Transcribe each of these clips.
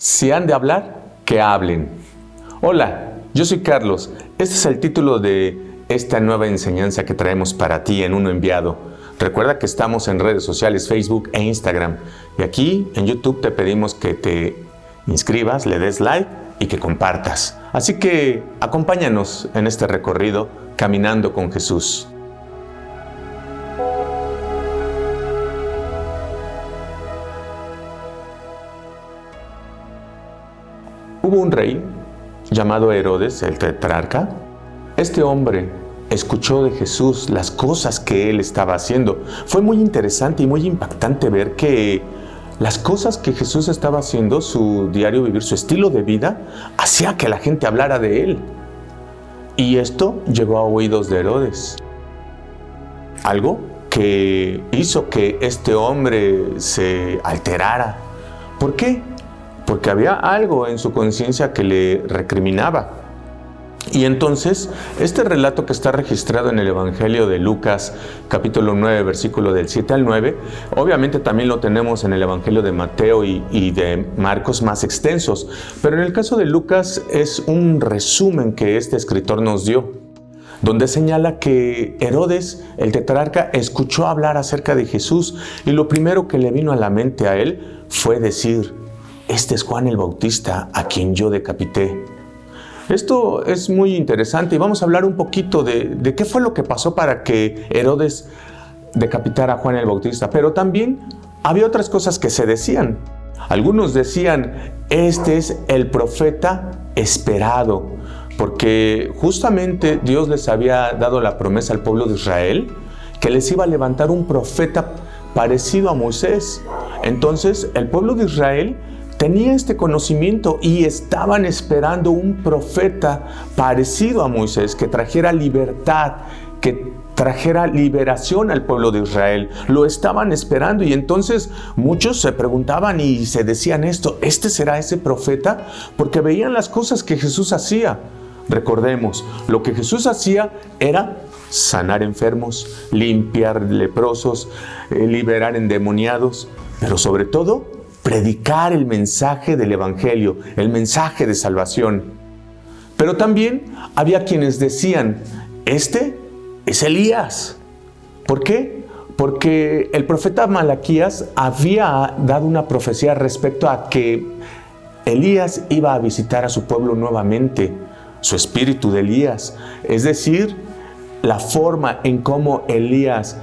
Si han de hablar, que hablen. Hola, yo soy Carlos. Este es el título de esta nueva enseñanza que traemos para ti en Uno Enviado. Recuerda que estamos en redes sociales, Facebook e Instagram. Y aquí en YouTube te pedimos que te inscribas, le des like y que compartas. Así que acompáñanos en este recorrido caminando con Jesús. Hubo un rey llamado Herodes, el tetrarca. Este hombre escuchó de Jesús las cosas que él estaba haciendo. Fue muy interesante y muy impactante ver que las cosas que Jesús estaba haciendo, su diario vivir, su estilo de vida, hacía que la gente hablara de él. Y esto llegó a oídos de Herodes. Algo que hizo que este hombre se alterara. ¿Por qué? Porque había algo en su conciencia que le recriminaba. Y entonces, este relato que está registrado en el Evangelio de Lucas, capítulo 9, versículo del 7 al 9, obviamente también lo tenemos en el Evangelio de Mateo y de Marcos más extensos, pero en el caso de Lucas es un resumen que este escritor nos dio, donde señala que Herodes, el tetrarca, escuchó hablar acerca de Jesús y lo primero que le vino a la mente a él fue decir: este es Juan el Bautista, a quien yo decapité. Esto es muy interesante y vamos a hablar un poquito de qué fue lo que pasó para que Herodes decapitara a Juan el Bautista. Pero también había otras cosas que se decían. Algunos decían: este es el profeta esperado, porque justamente Dios les había dado la promesa al pueblo de Israel que les iba a levantar un profeta parecido a Moisés. Entonces el pueblo de Israel tenía este conocimiento y estaban esperando un profeta parecido a Moisés, que trajera libertad, que trajera liberación al pueblo de Israel. Lo estaban esperando y entonces muchos se preguntaban y se decían esto: ¿este será ese profeta? Porque veían las cosas que Jesús hacía. Recordemos, lo que Jesús hacía era sanar enfermos, limpiar leprosos, liberar endemoniados, pero sobre todo predicar el mensaje del Evangelio, el mensaje de salvación. Pero también había quienes decían: este es Elías. ¿Por qué? Porque el profeta Malaquías había dado una profecía respecto a que Elías iba a visitar a su pueblo nuevamente, su espíritu de Elías, es decir, la forma en cómo Elías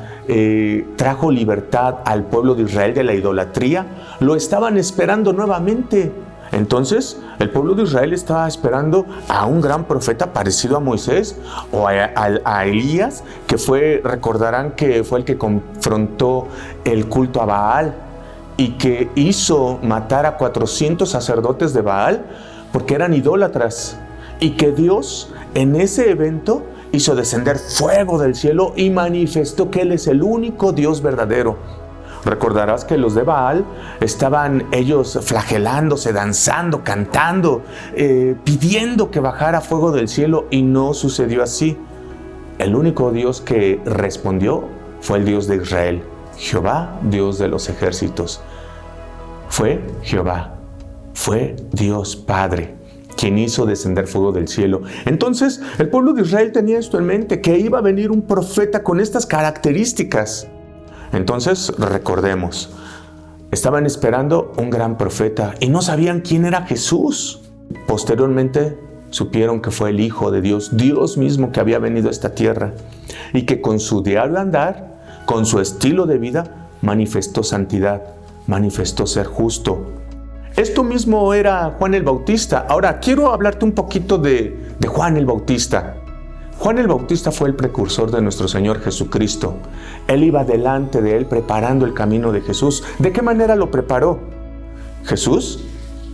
trajo libertad al pueblo de Israel de la idolatría, lo estaban esperando nuevamente. Entonces, el pueblo de Israel estaba esperando a un gran profeta parecido a Moisés o a Elías, que recordarán que fue el que confrontó el culto a Baal y que hizo matar a 400 sacerdotes de Baal porque eran idólatras, y que Dios en ese evento hizo descender fuego del cielo y manifestó que Él es el único Dios verdadero. Recordarás que los de Baal estaban ellos flagelándose, danzando, cantando, pidiendo que bajara fuego del cielo, y no sucedió así. El único Dios que respondió fue el Dios de Israel, Jehová, Dios de los ejércitos. Fue Jehová, fue Dios Padre quien hizo descender fuego del cielo. Entonces, el pueblo de Israel tenía esto en mente, que iba a venir un profeta con estas características. Entonces, recordemos, estaban esperando un gran profeta y no sabían quién era Jesús. Posteriormente, supieron que fue el Hijo de Dios, Dios mismo, que había venido a esta tierra y que con su diario andar, con su estilo de vida, manifestó santidad, manifestó ser justo. Esto mismo era Juan el Bautista. Ahora, quiero hablarte un poquito de Juan el Bautista. Juan el Bautista fue el precursor de nuestro Señor Jesucristo. Él iba delante de él preparando el camino de Jesús. ¿De qué manera lo preparó? Jesús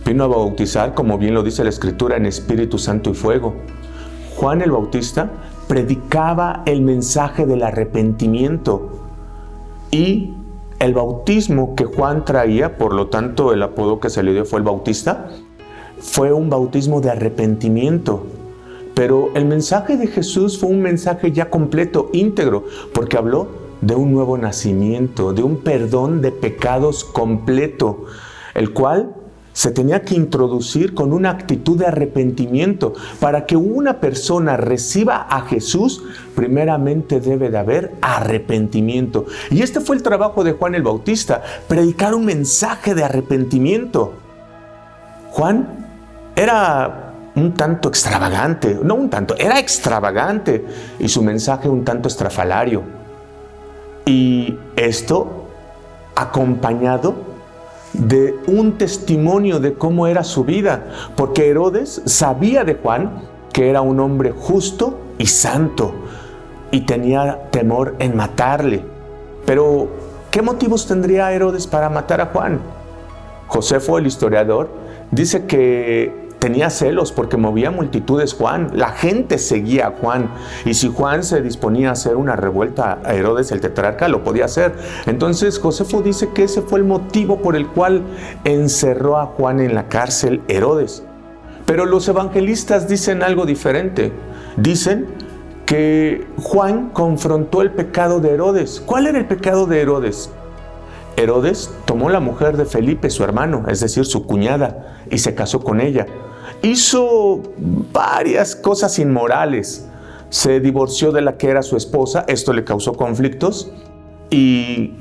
vino a bautizar, como bien lo dice la Escritura, en Espíritu Santo y fuego. Juan el Bautista predicaba el mensaje del arrepentimiento, y el bautismo que Juan traía, por lo tanto el apodo que se le dio fue el Bautista, fue un bautismo de arrepentimiento. Pero el mensaje de Jesús fue un mensaje ya completo, íntegro, porque habló de un nuevo nacimiento, de un perdón de pecados completo, el cual se tenía que introducir con una actitud de arrepentimiento. Para que una persona reciba a Jesús, primeramente debe de haber arrepentimiento. Y este fue el trabajo de Juan el Bautista, predicar un mensaje de arrepentimiento. Juan era un tanto extravagante, no un tanto, era extravagante, y su mensaje un tanto estrafalario. Y esto acompañado de un testimonio de cómo era su vida, porque Herodes sabía de Juan que era un hombre justo y santo, y tenía temor en matarle. Pero, ¿qué motivos tendría Herodes para matar a Juan? Josefo, el historiador, dice que tenía celos porque movía multitudes Juan. La gente seguía a Juan, y si Juan se disponía a hacer una revuelta a Herodes el tetrarca, lo podía hacer. Entonces Josefo dice que ese fue el motivo por el cual encerró a Juan en la cárcel Herodes. Pero los evangelistas dicen algo diferente. Dicen que Juan confrontó el pecado de Herodes. ¿Cuál era el pecado de Herodes? Herodes tomó la mujer de Felipe, su hermano, es decir, su cuñada, y se casó con ella. Hizo varias cosas inmorales. Se divorció de la que era su esposa, esto le causó conflictos, y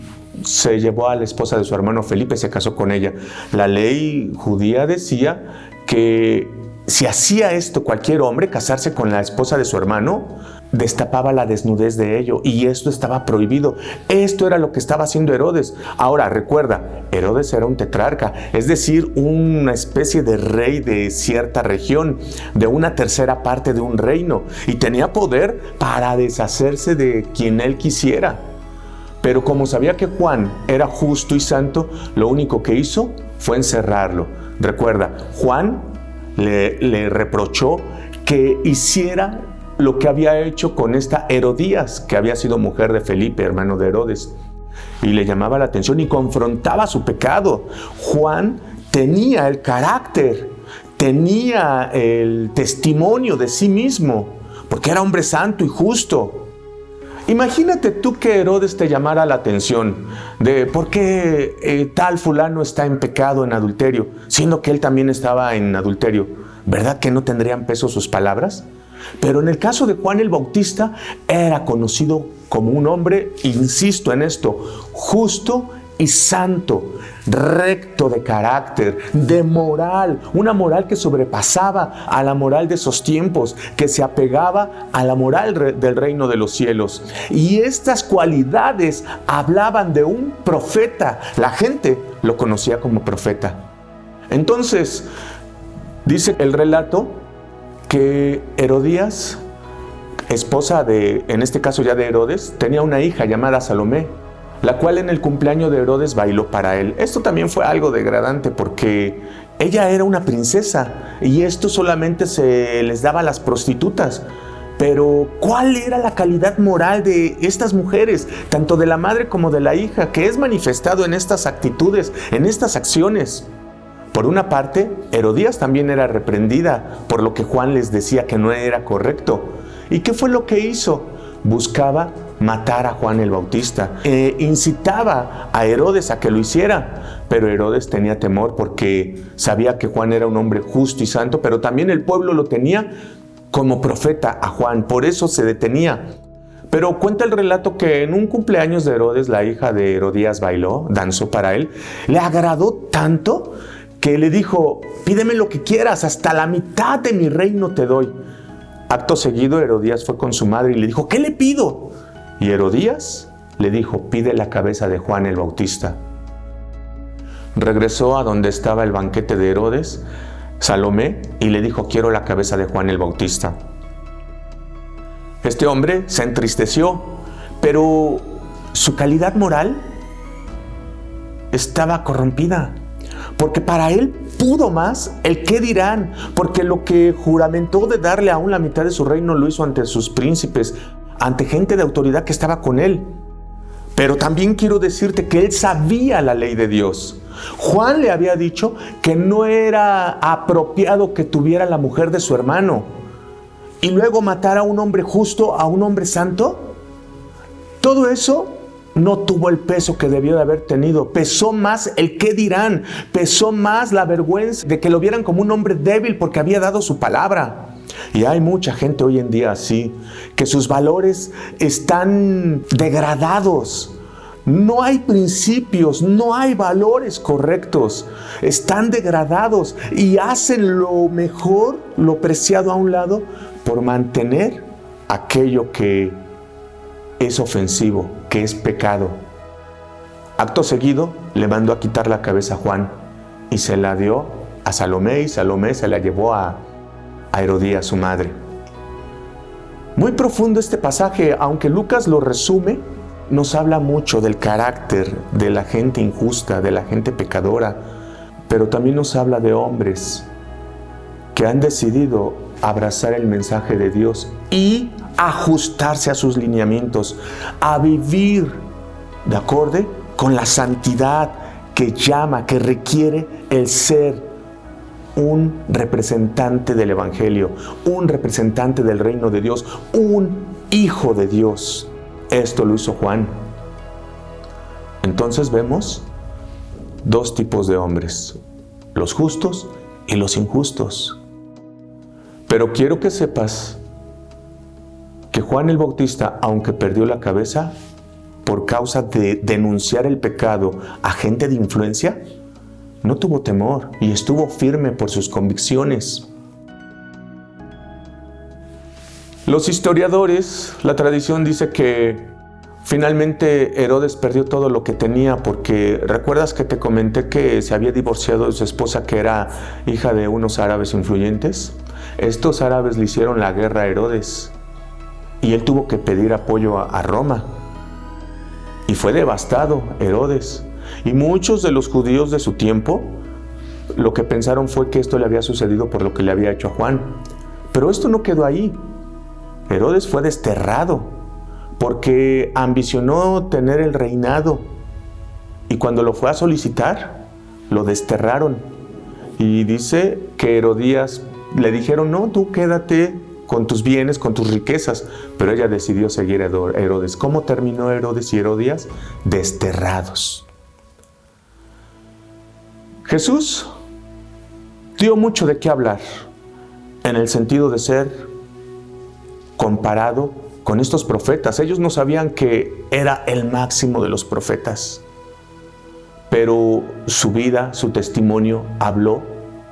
se llevó a la esposa de su hermano Felipe, se casó con ella. La ley judía decía que si hacía esto cualquier hombre, casarse con la esposa de su hermano, destapaba la desnudez de ello, y esto estaba prohibido. Esto era lo que estaba haciendo Herodes. Ahora, recuerda, Herodes era un tetrarca, es decir, una especie de rey de cierta región, de una tercera parte de un reino, y tenía poder para deshacerse de quien él quisiera. Pero como sabía que Juan era justo y santo, lo único que hizo fue encerrarlo. Recuerda, Juan le reprochó que hiciera lo que había hecho con esta Herodías, que había sido mujer de Felipe, hermano de Herodes, y le llamaba la atención y confrontaba su pecado. Juan tenía el carácter, tenía el testimonio de sí mismo, porque era hombre santo y justo. Imagínate tú que Herodes te llamara la atención de por qué tal fulano está en pecado, en adulterio, siendo que él también estaba en adulterio. ¿Verdad que no tendrían peso sus palabras? Pero en el caso de Juan el Bautista, era conocido como un hombre, insisto en esto, justo y santo, recto de carácter, de moral, una moral que sobrepasaba a la moral de esos tiempos, que se apegaba a la moral del reino de los cielos. Y estas cualidades hablaban de un profeta. La gente lo conocía como profeta. Entonces, dice el relato que Herodías, esposa de, en este caso ya de Herodes, tenía una hija llamada Salomé, la cual en el cumpleaños de Herodes bailó para él. Esto también fue algo degradante porque ella era una princesa y esto solamente se les daba a las prostitutas. Pero ¿cuál era la calidad moral de estas mujeres, tanto de la madre como de la hija, que es manifestado en estas actitudes, en estas acciones? Por una parte, Herodías también era reprendida por lo que Juan les decía que no era correcto. ¿Y qué fue lo que hizo? Buscaba matar a Juan el Bautista. Incitaba a Herodes a que lo hiciera, pero Herodes tenía temor porque sabía que Juan era un hombre justo y santo, pero también el pueblo lo tenía como profeta a Juan, por eso se detenía. Pero cuenta el relato que en un cumpleaños de Herodes, la hija de Herodías bailó, danzó para él, le agradó tanto que le dijo: pídeme lo que quieras, hasta la mitad de mi reino te doy. Acto seguido, Herodías fue con su madre y le dijo: ¿qué le pido? Y Herodías le dijo: pide la cabeza de Juan el Bautista. Regresó a donde estaba el banquete de Herodes, Salomé, y le dijo: quiero la cabeza de Juan el Bautista. Este hombre se entristeció, pero su calidad moral estaba corrompida. Porque para él pudo más el qué dirán, porque lo que juramentó de darle aún la mitad de su reino lo hizo ante sus príncipes, ante gente de autoridad que estaba con él. Pero también quiero decirte que él sabía la ley de Dios. Juan le había dicho que no era apropiado que tuviera la mujer de su hermano y luego matar a un hombre justo, a un hombre santo. Todo eso no tuvo el peso que debió de haber tenido. Pesó más el qué dirán, pesó más la vergüenza de que lo vieran como un hombre débil porque había dado su palabra. Y hay mucha gente hoy en día así, que sus valores están degradados. No hay principios, no hay valores correctos. Están degradados y hacen lo mejor, lo preciado a un lado, por mantener aquello que es ofensivo, que es pecado. Acto seguido, le mandó a quitar la cabeza a Juan y se la dio a Salomé, y Salomé se la llevó a Herodías, su madre. Muy profundo este pasaje, aunque Lucas lo resume, nos habla mucho del carácter de la gente injusta, de la gente pecadora, pero también nos habla de hombres que han decidido abrazar el mensaje de Dios y ajustarse a sus lineamientos, a vivir de acorde con la santidad que llama, que requiere el ser un representante del Evangelio, un representante del reino de Dios, un hijo de Dios. Esto lo hizo Juan. Entonces vemos dos tipos de hombres, los justos y los injustos. Pero quiero que sepas que Juan el Bautista, aunque perdió la cabeza por causa de denunciar el pecado a gente de influencia, no tuvo temor y estuvo firme por sus convicciones. Los historiadores, la tradición dice que finalmente Herodes perdió todo lo que tenía, porque ¿recuerdas que te comenté que se había divorciado de su esposa, que era hija de unos árabes influyentes? Estos árabes le hicieron la guerra a Herodes y él tuvo que pedir apoyo a Roma. Y fue devastado Herodes. Y muchos de los judíos de su tiempo lo que pensaron fue que esto le había sucedido por lo que le había hecho a Juan. Pero esto no quedó ahí. Herodes fue desterrado porque ambicionó tener el reinado. Y cuando lo fue a solicitar, lo desterraron. Y dice que Herodías le dijeron: no, tú quédate con tus bienes, con tus riquezas. Pero ella decidió seguir a Herodes. ¿Cómo terminó Herodes y Herodías? Desterrados. Jesús dio mucho de qué hablar, en el sentido de ser comparado con estos profetas. Ellos no sabían que era el máximo de los profetas, pero su vida, su testimonio habló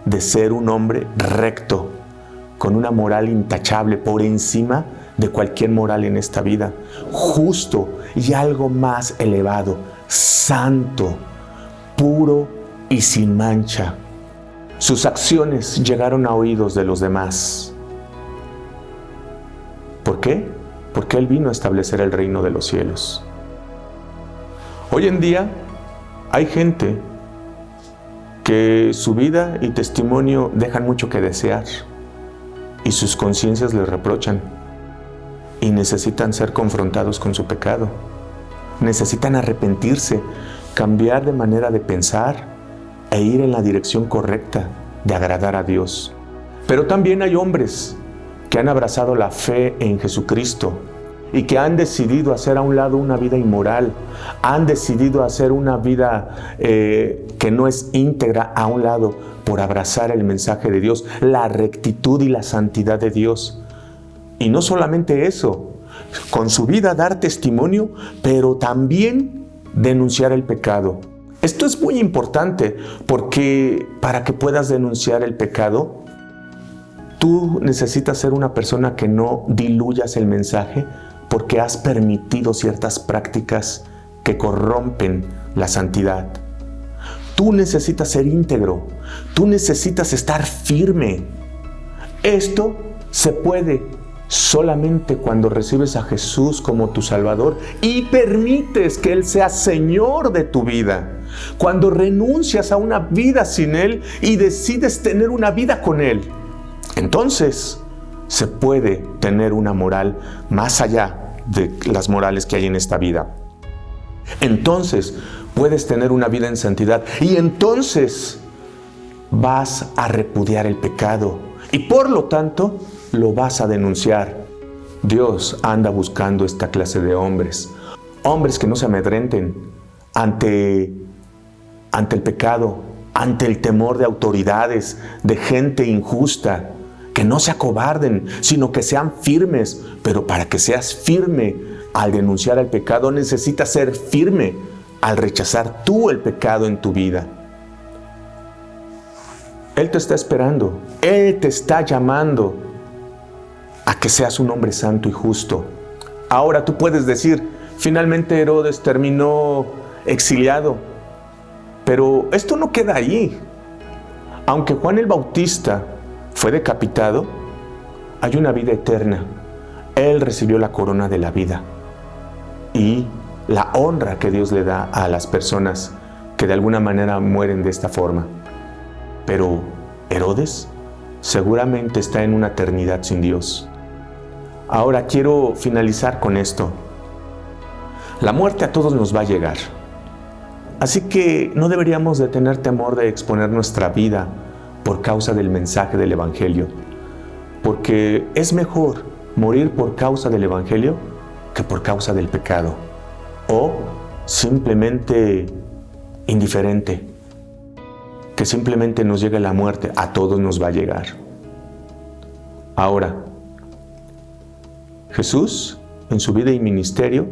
de ser un hombre recto, con una moral intachable, por encima de cualquier moral en esta vida, justo y algo más elevado, santo, puro y sin mancha. Sus acciones llegaron a oídos de los demás. ¿Por qué? Porque Él vino a establecer el reino de los cielos. Hoy en día hay gente que su vida y testimonio dejan mucho que desear y sus conciencias les reprochan y necesitan ser confrontados con su pecado. Necesitan arrepentirse, cambiar de manera de pensar e ir en la dirección correcta de agradar a Dios. Pero también hay hombres que han abrazado la fe en Jesucristo y que han decidido hacer a un lado una vida inmoral, han decidido hacer una vida que no es íntegra a un lado por abrazar el mensaje de Dios, la rectitud y la santidad de Dios. Y no solamente eso, con su vida dar testimonio, pero también denunciar el pecado. Esto es muy importante porque para que puedas denunciar el pecado, tú necesitas ser una persona que no diluyas el mensaje porque has permitido ciertas prácticas que corrompen la santidad. Tú necesitas ser íntegro, tú necesitas estar firme. Esto se puede solamente cuando recibes a Jesús como tu Salvador y permites que Él sea Señor de tu vida. Cuando renuncias a una vida sin Él y decides tener una vida con Él, entonces se puede tener una moral más allá de las morales que hay en esta vida. Entonces puedes tener una vida en santidad y entonces vas a repudiar el pecado y por lo tanto lo vas a denunciar. Dios anda buscando esta clase de hombres Hombres que no se amedrenten ante el pecado, ante el temor de autoridades, de gente injusta, que no se acobarden, sino que sean firmes. Pero para que seas firme al denunciar el pecado, necesitas ser firme al rechazar tú el pecado en tu vida. Él te está esperando, Él te está llamando a que seas un hombre santo y justo. Ahora tú puedes decir, finalmente Herodes terminó exiliado, pero esto no queda ahí. Aunque Juan el Bautista fue decapitado, hay una vida eterna. Él recibió la corona de la vida y la honra que Dios le da a las personas que de alguna manera mueren de esta forma. Pero Herodes seguramente está en una eternidad sin Dios. Ahora quiero finalizar con esto. La muerte a todos nos va a llegar. Así que no deberíamos de tener temor de exponer nuestra vida por causa del mensaje del Evangelio. Porque es mejor morir por causa del Evangelio que por causa del pecado. O simplemente indiferente. Que simplemente nos llegue la muerte, a todos nos va a llegar. Ahora, Jesús, en su vida y ministerio,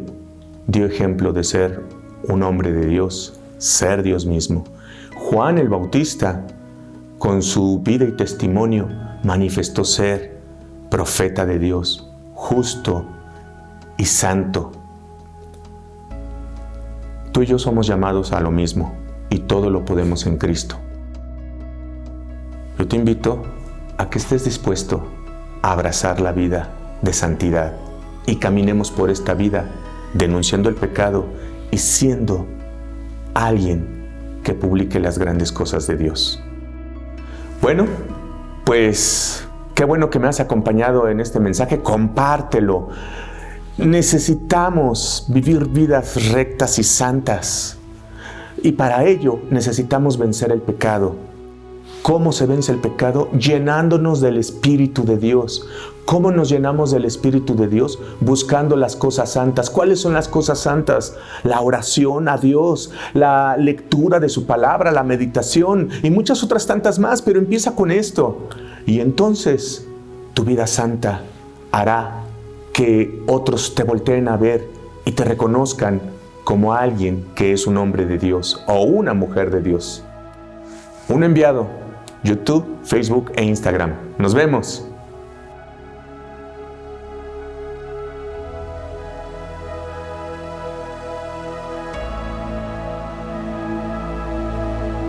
dio ejemplo de ser un hombre de Dios, ser Dios mismo. Juan el Bautista, con su vida y testimonio, manifestó ser profeta de Dios, justo y santo. Tú y yo somos llamados a lo mismo, y todo lo podemos en Cristo. Yo te invito a que estés dispuesto a abrazar la vida de santidad y caminemos por esta vida denunciando el pecado y siendo alguien que publique las grandes cosas de Dios. Bueno, pues qué bueno que me has acompañado en este mensaje. Compártelo. Necesitamos vivir vidas rectas y santas. Y para ello necesitamos vencer el pecado. ¿Cómo se vence el pecado? Llenándonos del Espíritu de Dios. ¿Cómo nos llenamos del Espíritu de Dios? Buscando las cosas santas. ¿Cuáles son las cosas santas? La oración a Dios, la lectura de su palabra, la meditación y muchas otras tantas más, pero empieza con esto. Y entonces tu vida santa hará que otros te volteen a ver y te reconozcan como alguien que es un hombre de Dios o una mujer de Dios. Un enviado, YouTube, Facebook e Instagram. Nos vemos.